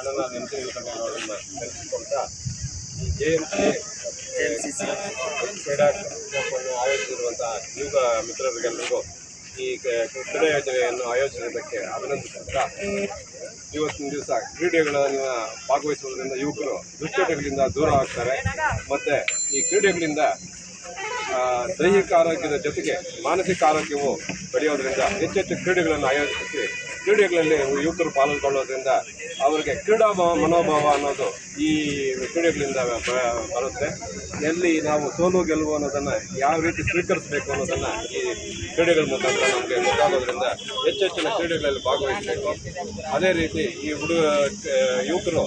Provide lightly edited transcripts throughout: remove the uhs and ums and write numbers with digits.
ಅಣ್ಣನ ನೆನಪಿನ ನೆನೆಸಿಕೊಳ್ತಾ ಈ JMC ಕ್ರೀಡಾ ಆಯೋಜಿಸಿರುವಂತಹ ಯುವ ಮಿತ್ರರಿಗೆಲ್ಲರಿಗೂ ಈ ಕ್ರೀಡಾ ಯೋಜನೆಯನ್ನು ಆಯೋಜಿಸಿದ್ದಕ್ಕೆ ಅಭಿನಂದಿಸುತ್ತಾ ಇವತ್ತಿನ ದಿವಸ ಕ್ರೀಡೆಗಳನ್ನು ಭಾಗವಹಿಸುವುದರಿಂದ ಯುವಕರು ದುಶ್ಚಟಗಳಿಂದ ದೂರ ಆಗ್ತಾರೆ ಮತ್ತು ಈ ಕ್ರೀಡೆಗಳಿಂದ ದೈಹಿಕ ಆರೋಗ್ಯದ ಜೊತೆಗೆ ಮಾನಸಿಕ ಆರೋಗ್ಯವು ಬೆಳೆಯೋದ್ರಿಂದ ಹೆಚ್ಚೆಚ್ಚು ಕ್ರೀಡೆಗಳನ್ನು ಆಯೋಜಿಸಿ ಕ್ರೀಡೆಗಳಲ್ಲಿ ಯುವಕರು ಪಾಲ್ಗೊಳ್ಳೋದ್ರಿಂದ ಅವರಿಗೆ ಕ್ರೀಡಾ ಮನೋಭಾವ ಅನ್ನೋದು ಈ ಕ್ರೀಡೆಗಳಿಂದ ಬರುತ್ತೆ. ಎಲ್ಲಿ ನಾವು ಸೋಲು ಗೆಲುವು ಅನ್ನೋದನ್ನು ಯಾವ ರೀತಿ ಸ್ವೀಕರಿಸಬೇಕು ಅನ್ನೋದನ್ನು ಈ ಕ್ರೀಡೆಗಳ ಮುಖಾಂತರ ನಮಗೆ ಗೊತ್ತಾಗೋದ್ರಿಂದ ಹೆಚ್ಚೆಚ್ಚಿನ ಕ್ರೀಡೆಗಳಲ್ಲಿ ಭಾಗವಹಿಸಬೇಕು. ಅದೇ ರೀತಿ ಈ ಯುವಕರು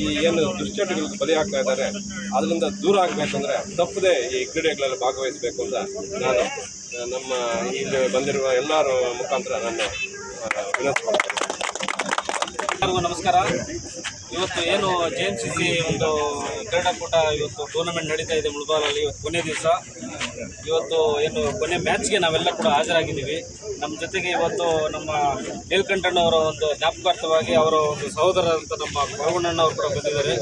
ಈ ಏನು ದುಶ್ಚಟಗಳಿಗೆ ಬಲಿಯಾಗ್ತಾ ಇದ್ದಾರೆ ಅದರಿಂದ ದೂರ ಆಗಬೇಕಂದ್ರೆ ತಪ್ಪದೇ ಈ ಕ್ರೀಡೆಗಳಲ್ಲಿ ಭಾಗವಹಿಸಬೇಕು ಅಂತ ನಾನು ನಮ್ಮ ಇಲ್ಲಿ ಬಂದಿರುವ ಎಲ್ಲರ ಮುಖಾಂತರ ನಾನು ವಿನಂತಿಸ್ಕೊಳ್ತೇನೆ. ಎಲ್ಲರಿಗೂ ನಮಸ್ಕಾರ. ಇವತ್ತು ಏನು JMCC ಒಂದು ಕ್ರೀಡಾಕೂಟ ಇವತ್ತು ಟೂರ್ನಮೆಂಟ್ ನಡೀತಾ ಇದೆ ಮುಳಬಾಗಲಲ್ಲಿ. ಇವತ್ತು ಕೊನೆ ದಿವಸ. ಇವತ್ತು ಏನು ಕೊನೆ ಮ್ಯಾಚ್ಗೆ ನಾವೆಲ್ಲ ಕೂಡ ಹಾಜರಾಗಿದ್ದೀವಿ. ನಮ್ಮ ಜೊತೆಗೆ ಇವತ್ತು ನಮ್ಮ ನೀಲಕಂಠಣ್ಣವರ ಒಂದು ಜ್ಞಾಪಕಾರ್ಥವಾಗಿ ಅವರ ಒಂದು ಸಹೋದರರಂತ ನಮ್ಮ ಕೊರಗುಣ್ಣಣ್ಣವರು ಕೂಡ ಬಂದಿದ್ದಾರೆ,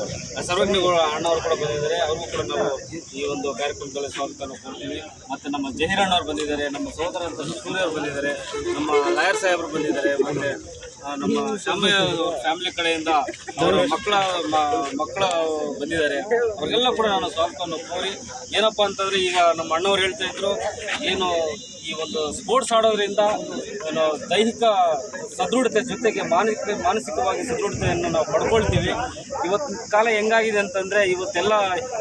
ಸರ್ವಜ್ಞ ಅಣ್ಣವರು ಕೂಡ ಬಂದಿದ್ದಾರೆ. ಅವ್ರಿಗೂ ಕೂಡ ನಾವು ಈ ಒಂದು ಕಾರ್ಯಕ್ರಮದಲ್ಲಿ ಸ್ವಾಗತವನ್ನು ಕೊಡ್ತೀವಿ. ಮತ್ತು ನಮ್ಮ ಜಹೀರಣ್ಣವ್ರು ಬಂದಿದ್ದಾರೆ, ನಮ್ಮ ಸಹೋದರಂತ ಸೂರ್ಯವ್ರು ಬಂದಿದ್ದಾರೆ, ನಮ್ಮ ಲಾಯರ್ ಸಾಹೇಬರು ಬಂದಿದ್ದಾರೆ, ಮತ್ತು ನಮ್ಮ ಶಾಮಯ್ಯ ಫ್ಯಾಮಿಲಿ ಕಡೆಯಿಂದ ಅವರ ಮಕ್ಕಳ ಬಂದಿದ್ದಾರೆ. ಅವ್ರಿಗೆಲ್ಲ ಕೂಡ ನಾನು ಸ್ವಾಗತವನ್ನು ಕೋರಿ ಏನಪ್ಪ ಅಂತಂದರೆ ಈಗ ನಮ್ಮ ಅಣ್ಣವ್ರು ಹೇಳ್ತಾ ಇದ್ರು ಏನು ಈ ಒಂದು ಸ್ಪೋರ್ಟ್ಸ್ ಆಡೋದ್ರಿಂದ ಏನು ದೈಹಿಕ ಸದೃಢತೆ ಜೊತೆಗೆ ಮಾನಸಿಕವಾಗಿ ಸದೃಢತೆಯನ್ನು ನಾವು ಪಡ್ಕೊಳ್ತೀವಿ. ಇವತ್ತಿನ ಕಾಲ ಹೆಂಗಾಗಿದೆ ಅಂತಂದರೆ ಇವತ್ತೆಲ್ಲ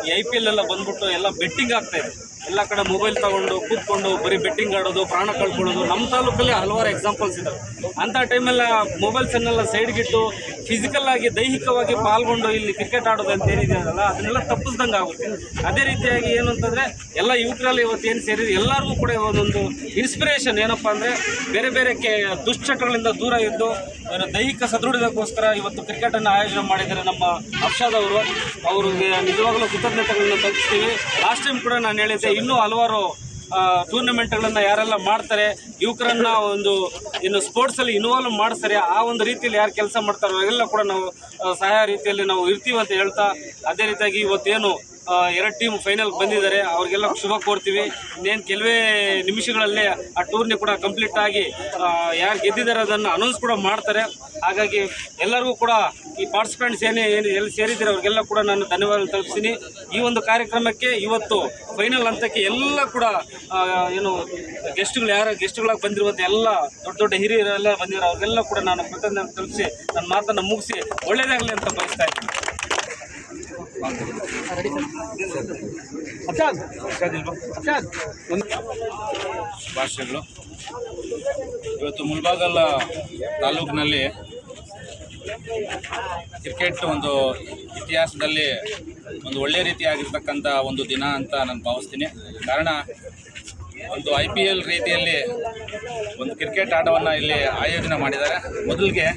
ಈ IPL ಎಲ್ಲ ಬಂದ್ಬಿಟ್ಟು ಎಲ್ಲ ಬೆಟ್ಟಿಂಗ್ ಆಗ್ತಾಯಿದೆ. ಎಲ್ಲ ಕಡೆ ಮೊಬೈಲ್ ತಗೊಂಡು ಕೂತ್ಕೊಂಡು ಬರೀ ಬೆಟ್ಟಿಂಗ್ ಆಡೋದು, ಪ್ರಾಣ ಕಳ್ಕೊಳ್ಳೋದು. ನಮ್ಮ ತಾಲೂಕಲ್ಲಿ ಹಲವಾರು ಎಕ್ಸಾಂಪಲ್ಸ್ ಇದ್ದಾವೆ. ಅಂಥ ಟೈಮೆಲ್ಲ ಮೊಬೈಲ್ಸನ್ನೆಲ್ಲ ಸೈಡ್ಗಿಟ್ಟು ಫಿಸಿಕಲ್ ಆಗಿ ದೈಹಿಕವಾಗಿ ಪಾಲ್ಗೊಂಡು ಇಲ್ಲಿ ಕ್ರಿಕೆಟ್ ಆಡೋದು ಅಂತ ಏನಿದೆಯಲ್ಲ ಅದನ್ನೆಲ್ಲ ತಪ್ಪಿಸ್ದಂಗೆ ಆಗುತ್ತೆ. ಅದೇ ರೀತಿಯಾಗಿ ಏನು ಅಂತಂದರೆ ಎಲ್ಲ ಯುವಕರಲ್ಲಿ ಇವತ್ತು ಏನು ಸೇರಿದೆ ಎಲ್ಲರಿಗೂ ಕೂಡ ಒಂದೊಂದು ಇನ್ಸ್ಪಿರೇಷನ್ ಏನಪ್ಪ ಅಂದರೆ ಬೇರೆ ಬೇರೆ ದುಶ್ಚಟಗಳಿಂದ ದೂರ ಇದ್ದು ದೈಹಿಕ ಸದೃಢತೆಗೋಸ್ಕರ ಇವತ್ತು ಕ್ರಿಕೆಟನ್ನು ಆಯೋಜನೆ ಮಾಡಿದ್ದಾರೆ ನಮ್ಮ ಅರ್ಷಾದ್ ಅವರು. ಅವ್ರಿಗೆ ನಿಜವಾಗ್ಲೂ ಕೃತಜ್ಞತೆಗಳನ್ನ ತಲುಪಿಸ್ತೀವಿ. ಲಾಸ್ಟ್ ಟೈಮ್ ಕೂಡ ನಾನು ಹೇಳಿದ್ದೆ ಇನ್ನೂ ಹಲವಾರು ಟೂರ್ನಮೆಂಟ್ಗಳನ್ನು ಯಾರೆಲ್ಲ ಮಾಡ್ತಾರೆ ಯುವಕರನ್ನು ಒಂದು ಇನ್ನು ಸ್ಪೋರ್ಟ್ಸಲ್ಲಿ ಇನ್ವಾಲ್ವ್ ಮಾಡಿಸ್ತಾರೆ ಆ ಒಂದು ರೀತಿಯಲ್ಲಿ ಯಾರು ಕೆಲಸ ಮಾಡ್ತಾರೋ ಅವೆಲ್ಲ ಕೂಡ ನಾವು ಸಹಾಯ ರೀತಿಯಲ್ಲಿ ನಾವು ಇರ್ತೀವಿ ಅಂತ ಹೇಳ್ತಾ, ಅದೇ ರೀತಿಯಾಗಿ ಇವತ್ತೇನು 2 ಟೀಮ್ ಫೈನಲ್ ಬಂದಿದ್ದಾರೆ ಅವ್ರಿಗೆಲ್ಲ ಶುಭ ಕೋರ್ತೀವಿ. ಇನ್ನೇನು ಕೆಲವೇ ನಿಮಿಷಗಳಲ್ಲೇ ಆ ಟೂರ್ನಿ ಕೂಡ ಕಂಪ್ಲೀಟ್ ಆಗಿ ಯಾರು ಗೆದ್ದಿದ್ದಾರೆ ಅದನ್ನು ಅನೌನ್ಸ್ ಕೂಡ ಮಾಡ್ತಾರೆ. ಹಾಗಾಗಿ ಎಲ್ಲರಿಗೂ ಕೂಡ ಈ ಪಾರ್ಟಿಸಿಪೆಂಟ್ಸ್ ಎಲ್ಲಿ ಸೇರಿದ್ದಾರೆ ಅವ್ರಿಗೆಲ್ಲ ಕೂಡ ನಾನು ಧನ್ಯವಾದ ತಲುಪಿಸ್ತೀನಿ. ಈ ಒಂದು ಕಾರ್ಯಕ್ರಮಕ್ಕೆ ಇವತ್ತು ಫೈನಲ್ ಹಂತಕ್ಕೆ ಎಲ್ಲ ಕೂಡ ಏನು ಗೆಸ್ಟ್ಗಳಾಗಿ ಬಂದಿರುವಂಥ ಎಲ್ಲ ದೊಡ್ಡ ಹಿರಿಯರೆಲ್ಲ ಬಂದಿರೋ ಅವ್ರಿಗೆಲ್ಲ ಕೂಡ ನಾನು ಕೃತಜ್ಞತೆ ತಲುಪಿಸಿ ನನ್ನ ಮಾತನ್ನು ಮುಗಿಸಿ ಒಳ್ಳೆಯದಾಗಲಿ ಅಂತ ಬಯಸ್ತಾ ಇದ್ದೀನಿ. ಭಾಷೆಗಳು ಇವತ್ತು ಮುಳಬಾಗಲ ತಾಲೂಕಿನಲ್ಲಿ ಕ್ರಿಕೆಟ್ ಒಂದು ಇತಿಹಾಸದಲ್ಲಿ ಒಂದು ಒಳ್ಳೆಯ ರೀತಿಯಾಗಿರ್ತಕ್ಕಂಥ ಒಂದು ದಿನ ಅಂತ ನಾನು ಭಾವಿಸ್ತೀನಿ. ಕಾರಣ ಒಂದು IPL ರೀತಿಯಲ್ಲಿ ಒಂದು ಕ್ರಿಕೆಟ್ ಆಟವನ್ನು ಇಲ್ಲಿ ಆಯೋಜನೆ ಮಾಡಿದ್ದಾರೆ. ಮೊದಲಿಗೆ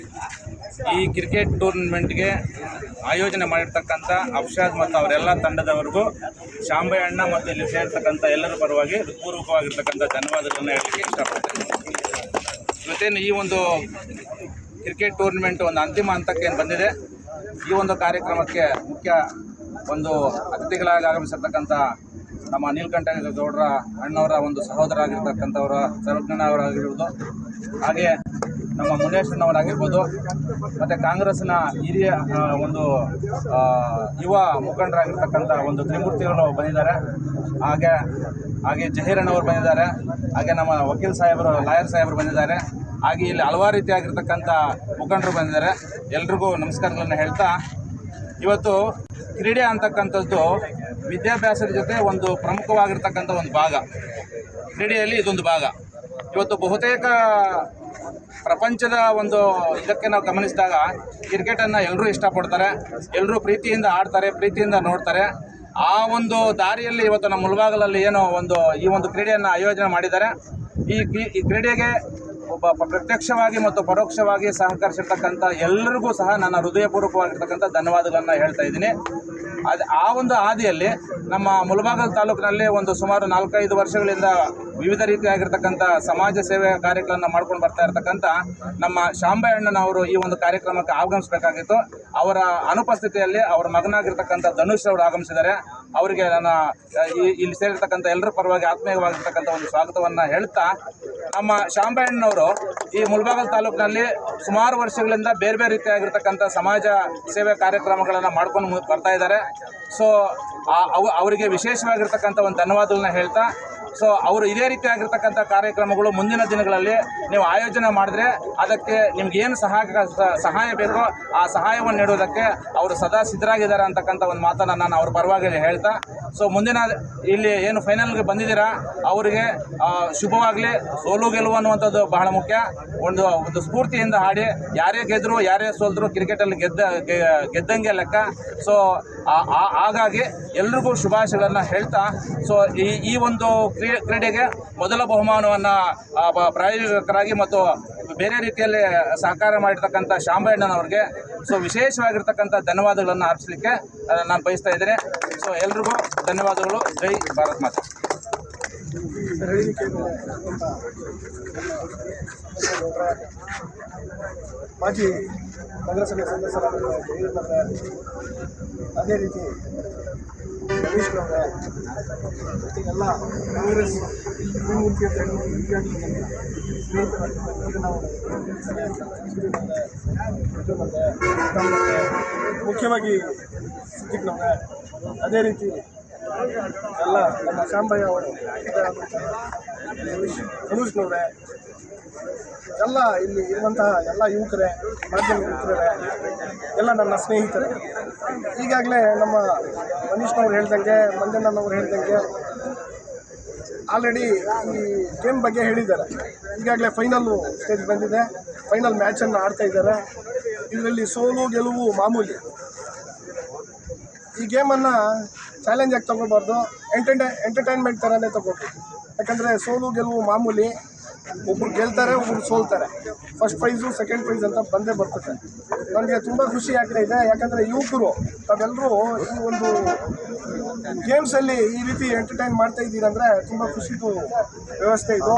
ಈ ಕ್ರಿಕೆಟ್ ಟೂರ್ನಮೆಂಟ್ಗೆ ಆಯೋಜನೆ ಮಾಡಿರ್ತಕ್ಕಂಥ ಅರ್ಷಾದ್ ಮತ್ತು ಅವರೆಲ್ಲ ತಂಡದವರೆಗೂ ಶಾಂಬಯ್ಯ ಅಣ್ಣ ಮತ್ತು ಇಲ್ಲಿ ಸೇರ್ತಕ್ಕಂಥ ಎಲ್ಲರ ಪರವಾಗಿ ಹೃತ್ಪೂರ್ವಕವಾಗಿರ್ತಕ್ಕಂಥ ಧನ್ಯವಾದಗಳನ್ನು ಹೇಳಲಿಕ್ಕೆ ಇಷ್ಟಪಡ್ತೇನೆ. ಇವತ್ತೇನು ಈ ಒಂದು ಕ್ರಿಕೆಟ್ ಟೂರ್ನಮೆಂಟ್ ಒಂದು ಅಂತಿಮ ಹಂತಕ್ಕೆ ಏನು ಬಂದಿದೆ, ಈ ಒಂದು ಕಾರ್ಯಕ್ರಮಕ್ಕೆ ಮುಖ್ಯ ಒಂದು ಅತಿಥಿಗಳಾಗಿ ಆಗಮಿಸಿರ್ತಕ್ಕಂಥ ನಮ್ಮ ನೀಲಕಂಠ ಗೌಡರ ಅಣ್ಣವರ ಒಂದು ಸಹೋದರಾಗಿರ್ತಕ್ಕಂಥವರ ಸರ್ವಜ್ಞನವರಾಗಿರ್ಬೋದು, ಹಾಗೆ ನಮ್ಮ ಮುನೇಶಣ್ಣವರಾಗಿರ್ಬೋದು, ಮತ್ತು ಕಾಂಗ್ರೆಸ್ನ ಹಿರಿಯ ಒಂದು ಯುವ ಮುಖಂಡರಾಗಿರ್ತಕ್ಕಂಥ ಒಂದು ತ್ರಿಮೂರ್ತಿಗಳು ಬಂದಿದ್ದಾರೆ. ಹಾಗೆ ಜಹೀರಣ್ಣವರು ಬಂದಿದ್ದಾರೆ. ಹಾಗೆ ನಮ್ಮ ವಕೀಲ್ ಸಾಹೇಬರು, ಲಾಯರ್ ಸಾಹೇಬರು ಬಂದಿದ್ದಾರೆ. ಹಾಗೆ ಇಲ್ಲಿ ಹಲವಾರು ರೀತಿಯಾಗಿರ್ತಕ್ಕಂಥ ಮುಖಂಡರು ಬಂದಿದ್ದಾರೆ. ಎಲ್ರಿಗೂ ನಮಸ್ಕಾರಗಳನ್ನು ಹೇಳ್ತಾ, ಇವತ್ತು ಕ್ರೀಡೆ ಅಂತಕ್ಕಂಥದ್ದು ವಿದ್ಯಾಭ್ಯಾಸದ ಜೊತೆ ಒಂದು ಪ್ರಮುಖವಾಗಿರ್ತಕ್ಕಂಥ ಒಂದು ಭಾಗ. ಕ್ರೀಡೆಯಲ್ಲಿ ಇದೊಂದು ಭಾಗ. ಇವತ್ತು ಬಹುತೇಕ ಪ್ರಪಂಚದ ಒಂದು ಇದಕ್ಕೆ ನಾವು ಗಮನಿಸಿದಾಗ ಕ್ರಿಕೆಟನ್ನು ಎಲ್ಲರೂ ಇಷ್ಟಪಡ್ತಾರೆ, ಎಲ್ಲರೂ ಪ್ರೀತಿಯಿಂದ ಆಡ್ತಾರೆ, ಪ್ರೀತಿಯಿಂದ ನೋಡ್ತಾರೆ. ಆ ಒಂದು ದಾರಿಯಲ್ಲಿ ಇವತ್ತು ನಮ್ಮ ಮುಳಬಾಗಲಲ್ಲಿ ಏನೋ ಈ ಒಂದು ಕ್ರೀಡೆಯನ್ನು ಆಯೋಜನೆ ಮಾಡಿದ್ದಾರೆ. ಈ ಕ್ರೀಡೆಗೆ ಒಬ್ಬ ಪ್ರತ್ಯಕ್ಷವಾಗಿ ಮತ್ತು ಪರೋಕ್ಷವಾಗಿ ಸಹಕರಿಸಿರ್ತಕ್ಕಂಥ ಎಲ್ಲರಿಗೂ ಸಹ ನನ್ನ ಹೃದಯಪೂರ್ವಕವಾಗಿರ್ತಕ್ಕಂಥ ಧನ್ಯವಾದಗಳನ್ನು ಹೇಳ್ತಾ ಇದ್ದೀನಿ. ಆ ಒಂದು ಹಾದಿಯಲ್ಲಿ ನಮ್ಮ ಮುಳಬಾಗಿಲು ತಾಲೂಕಿನಲ್ಲಿ ಒಂದು ಸುಮಾರು 4-5 ವರ್ಷಗಳಿಂದ ವಿವಿಧ ರೀತಿಯಾಗಿರ್ತಕ್ಕಂಥ ಸಮಾಜ ಸೇವೆ ಕಾರ್ಯಗಳನ್ನು ಮಾಡ್ಕೊಂಡು ಬರ್ತಾ ಇರ್ತಕ್ಕಂಥ ನಮ್ಮ ಶಾಂಬಯ್ಯಣ್ಣನವರು ಈ ಒಂದು ಕಾರ್ಯಕ್ರಮಕ್ಕೆ ಆಗಮಿಸಬೇಕಾಗಿತ್ತು. ಅವರ ಅನುಪಸ್ಥಿತಿಯಲ್ಲಿ ಅವರ ಮಗನಾಗಿರ್ತಕ್ಕಂಥ ಧನುಷ್ ಅವರು ಆಗಮಿಸಿದ್ದಾರೆ. ಅವರಿಗೆ ನನ್ನ ಇಲ್ಲಿ ಸೇರಿರ್ತಕ್ಕಂಥ ಎಲ್ಲರ ಪರವಾಗಿ ಆತ್ಮೀಯವಾಗಿರ್ತಕ್ಕಂಥ ಒಂದು ಸ್ವಾಗತವನ್ನು ಹೇಳ್ತಾ, ನಮ್ಮ ಶಾಂಬಯ್ಯಣ್ಣನವರು ಈ ಮುಳಬಾಗಿಲು ತಾಲೂಕಿನಲ್ಲಿ ಸುಮಾರು ವರ್ಷಗಳಿಂದ ಬೇರೆ ಬೇರೆ ರೀತಿಯಾಗಿರ್ತಕ್ಕಂಥ ಸಮಾಜ ಸೇವೆ ಕಾರ್ಯಕ್ರಮಗಳನ್ನು ಮಾಡ್ಕೊಂಡು ಬರ್ತಾ ಇದ್ದಾರೆ. ಸೊ ಅವರಿಗೆ ವಿಶೇಷವಾಗಿರ್ತಕ್ಕಂಥ ಒಂದು ಧನ್ಯವಾದಗಳನ್ನ ಹೇಳ್ತಾ, ಸೊ ಅವರು ಇದೇ ರೀತಿಯಾಗಿರ್ತಕ್ಕಂಥ ಕಾರ್ಯಕ್ರಮಗಳು ಮುಂದಿನ ದಿನಗಳಲ್ಲಿ ನೀವು ಆಯೋಜನೆ ಮಾಡಿದ್ರೆ ಅದಕ್ಕೆ ನಿಮ್ಗೇನು ಸಹಾಯ ಬೇಕೋ ಆ ಸಹಾಯವನ್ನು ನೀಡೋದಕ್ಕೆ ಅವರು ಸದಾ ಸಿದ್ಧರಾಗಿದ್ದಾರೆ ಅಂತಕ್ಕಂಥ ಒಂದು ಮಾತನ್ನು ನಾನು ಅವ್ರ ಪರವಾಗಿ ಹೇಳ್ತಾ, ಸೊ ಮುಂದಿನ ಇಲ್ಲಿ ಏನು ಫೈನಲ್ಗೆ ಬಂದಿದ್ದೀರಾ ಅವರಿಗೆ ಶುಭವಾಗಲಿ. ಸೋಲು ಗೆಲುವು ಅನ್ನುವಂಥದ್ದು ಬಹಳ ಮುಖ್ಯ. ಒಂದು ಸ್ಫೂರ್ತಿಯಿಂದ ಆಡಿ, ಯಾರೇ ಗೆದ್ದರು ಯಾರೇ ಸೋಲ್ದ್ರು ಕ್ರಿಕೆಟಲ್ಲಿ ಗೆದ್ದಂಗೆ ಲೆಕ್ಕ. ಸೊ ಹಾಗಾಗಿ ಎಲ್ರಿಗೂ ಶುಭಾಶಯಗಳನ್ನು ಹೇಳ್ತಾ, ಸೊ ಈ ಒಂದು ಕ್ರೀಡೆಗೆ ಮೊದಲ ಬಹುಮಾನವನ್ನು ಪ್ರಾಯೋಜಕರಾಗಿ ಮತ್ತು ಬೇರೆ ರೀತಿಯಲ್ಲಿ ಸಹಕಾರ ಮಾಡಿರ್ತಕ್ಕಂಥ ಶಾಂಬಯ್ಯಣ್ಣನವ್ರಿಗೆ ಸೊ ವಿಶೇಷವಾಗಿರ್ತಕ್ಕಂಥ ಧನ್ಯವಾದಗಳನ್ನು ಅರ್ಪಿಸಲಿಕ್ಕೆ ನಾನು ಬಯಸ್ತಾ ಇದ್ದೇನೆ. ಸೊ ಎಲ್ರಿಗೂ ಧನ್ಯವಾದಗಳು. ಜೈ ಭಾರತ್ ಮಾತೆ. ಮಾಜಿ ನಗರಸಭೆ ಸದಸ್ಯರಾದ ಅದೇ ರೀತಿ ರಮೇಶ್ ಅವರೇ ಮತ್ತು ಎಲ್ಲ ಕಾಂಗ್ರೆಸ್ ಗುರುಮೂರ್ತಿ ಅಂತ ಹೇಳಿ ಈಗಾಗಲೇ ನನ್ನ ಸ್ನೇಹಿತರಾಗಿದ್ದಾರೆ. ಈಗ ನಾವು ಮುಖ್ಯವಾಗಿ ಸಿದ್ದಿಕ್ನವ್ರೆ, ಅದೇ ರೀತಿ ಎಲ್ಲ ನಮ್ಮ ಶಾಂಬಯ್ಯ ಅವರು ಧನುಷ್ನವ್ರೆ, ಎಲ್ಲ ಇಲ್ಲಿ ಇರುವಂತಹ ಎಲ್ಲ ಯುವಕರೇ, ಮಾಧ್ಯಮ ಮಿತ್ರರೇ, ಎಲ್ಲ ನನ್ನ ಸ್ನೇಹಿತರೇ. ಈಗಾಗಲೇ ನಮ್ಮ ಮನೀಶ್ನವ್ರು ಹೇಳ್ದಂಗೆ, ಮಂಜಣ್ಣನವ್ರು ಹೇಳ್ದಂಗೆ ಆಲ್ರೆಡಿ ಈ ಗೇಮ್ ಬಗ್ಗೆ ಹೇಳಿದ್ದಾರೆ. ಈಗಾಗಲೇ ಫೈನಲ್ಲು ಸ್ಟೇಜ್ ಬಂದಿದೆ. ಫೈನಲ್ ಮ್ಯಾಚನ್ನು ಆಡ್ತಾ ಇದ್ದಾರೆ. ಇದರಲ್ಲಿ ಸೋಲು ಗೆಲುವು ಮಾಮೂಲಿ. ಈ ಗೇಮನ್ನು ಚಾಲೆಂಜಾಗಿ ತೊಗೋಬಾರ್ದು, ಎಂಟರ್ಟೈನ್ಮೆಂಟ್ ಥರನೇ ತೊಗೋಬೇಕು. ಯಾಕಂದರೆ ಸೋಲು ಗೆಲುವು ಮಾಮೂಲಿ. ಒಬ್ಬರು ಗೆಲ್ತಾರೆ, ಒಬ್ಬರು ಸೋಲ್ತಾರೆ. ಫಸ್ಟ್ ಪ್ರೈಸು ಸೆಕೆಂಡ್ ಪ್ರೈಸ್ ಅಂತ ಬಂದೇ ಬರ್ತದೆ. ನನಗೆ ತುಂಬ ಖುಷಿ ಆಗ್ತಾ ಇದೆ. ಯಾಕಂದರೆ ಯುವಕರು ತಾವೆಲ್ಲರೂ ಈ ಒಂದು ಗೇಮ್ಸಲ್ಲಿ ಈ ರೀತಿ ಎಂಟರ್ಟೈನ್ ಮಾಡ್ತಾ ಇದ್ದೀರಂದರೆ ತುಂಬ ಖುಷಿದು ವ್ಯವಸ್ಥೆ ಇದು.